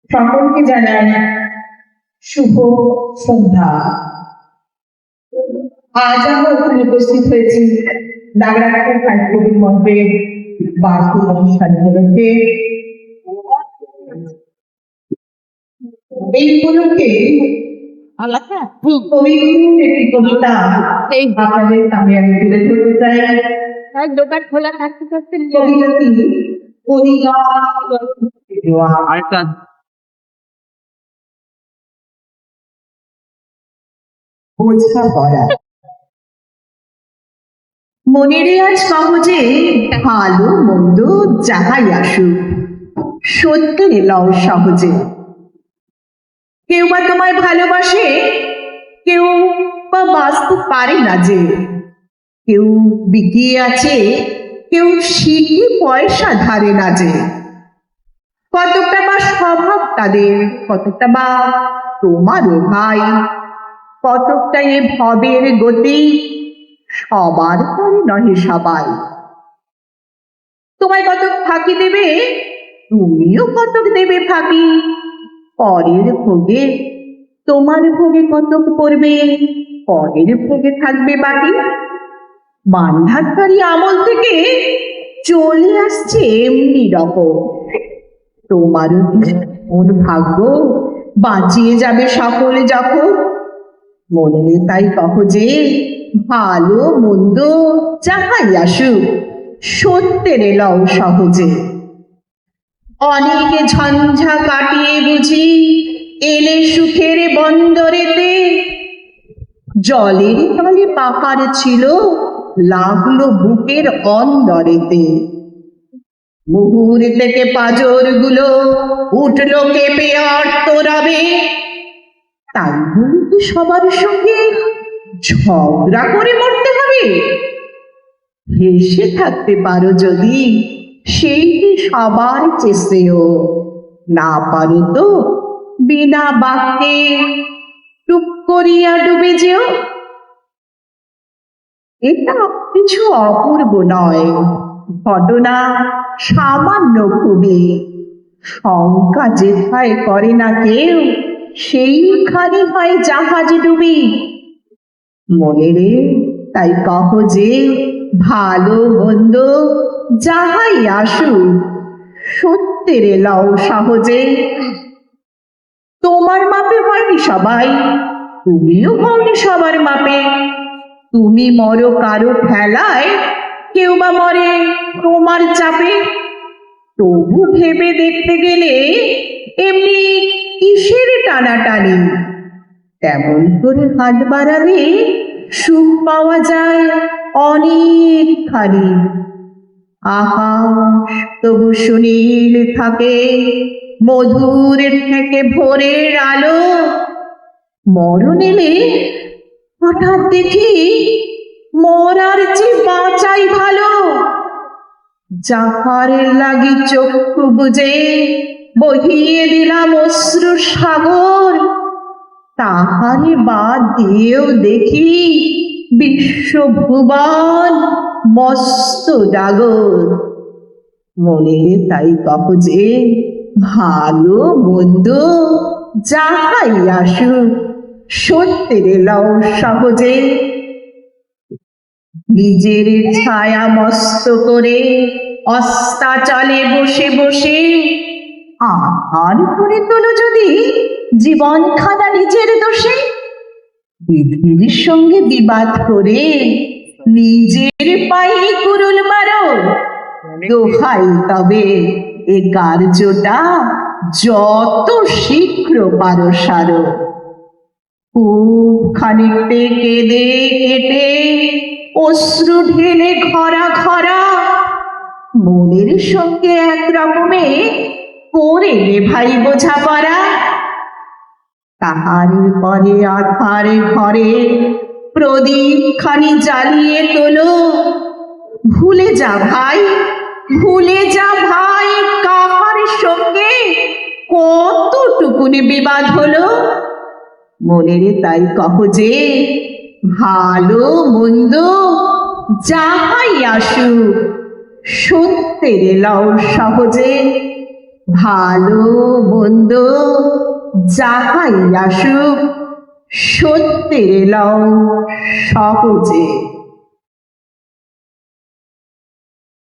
সকলকে জানাই শুভ সন্ধ্যা। আজ আমরা ওখানে উপস্থিত হয়েছি নাগরাজপুর কবির মন্দিরের বার্ষিক অনুষ্ঠান উপলক্ষে। এই উপলক্ষে একটি কবিতা আপনাদের সামনে আমি তুলে ধরতে চাই। দোকান খোলা থাকতে থাকতে কবিতাটি বোঝাপড়া। মনের আজ সহজে ভালো মন্দ যাহাই আসুক, সত্যের লও সহজে। কেউ বা তোমায় ভালোবাসে, কেউ বা বাঁচতে পারে না যে। কেউ বিকিয়ে আছে, কেউ শিখে পয়সা ধারে না যে। কতটা বা স্বভাব তাদের, কতটা বা তোমারও ভাই, কতটা এ ভবের গতি, সবার পরে নহে সবাই। তোমায় কতক ফাঁকি দেবে, তুমিও কতক দেবে ফাঁকি। পরের ভোগে তোমার ভোগে কতক পড়বে, পরের ভোগে থাকবে বাকি। বান্ধারকারী আমল থেকে চলে আসছে এমনি রকম। তোমার ওর ভাগ্য বাঁচিয়ে যাবে সকলে যখন। মনে তাই কহ যে ভালো মন্দ যাহাই আসুক, সত্যের লও সহজে। অনেকে ঝঞ্ঝা কাটিয়ে বুঝি এলে সুখের বন্দরেতে। জলের তলে পাহাড় ছিল, লাগলো বুকের অন্দরেতে। মুহুর থেকে পাজর গুলো উঠলো কেঁপে আর্তরাবে। তাই বলে কি সবার সঙ্গে ঝগড়া করে মরতে হবে? হেসে থাকতে পারো যদি, সেইটি সবার চেষ্টেও। না পারো তো বিনা বাক্যে টুপ করিয়া ডুবে যেও। এটা কিছু অপূর্ব নয়, ঘটনা সামান্য খুবই। শঙ্কা যেথায় করে না কেউ, সেইখানে হয় জাহাজ ডুবি। মনে রে তাই কহ যে ভালো মন্দ যাহাই আসুক, সত্যের লও সহজে। তোমার মাপে হয়নি সবাই, তুমিও হওনি সবার মাপে। তুমি মরো কারো ঠেলায়, কেউ বা মরে তোমার চাপে। তবু ভেবে দেখতে গেলে এমনি কিসের টানাটানি? তেমন করে হাত বাড়ালে সুখ পাওয়া যায় অনেকখানি। আকাশ তবু সুনীল থাকে, মধুর থেকে ভোরের আলো। মরণ এলে হঠাৎ দেখি মরার চেয়ে বাঁচাই ভালো। যাহার লাগি চক্ষু বুঝে বহিয়ে দিলাম অশ্রু সাগর, তাহারে বাদ দিয়েও দেখি বিশ্বভুবন মস্ত ডাগর। মনে তাই কহ যে ভালো মন্দ যাহাই আসুক, সত্যের লও সহজে। নিজের ছায়া মস্ত করে অস্তাচলে বসে বসে আহার করে তোলো যদি জীবন খানা নিজের দোষে। বিধির সঙ্গে বিবাদ করে নিজের পায়ে কুরুল মারো। দোহাই তবে এ কার্যটা যত শীঘ্র পারো সারো। খুব খানিকতে কেঁদে কেটে অশ্রু ঢেলে খরা খরা, মনের সঙ্গে এক রকমে করে ভাই বোঝাপড়া। তাহার পরে আধার ঘরে প্রদীপ খানি জ্বালিয়ে তোলো। ভুলে যা ভাই, ভুলে যা ভাই, কাহার সঙ্গে কতটুকুনি বিবাদ হলো। মনের তাই কহ যে ভালো মন্দ যাহাই আসুক, সত্যের লও সহজে। ভালো মন্দ যাহাই আসুক সত্যের লও সহজে।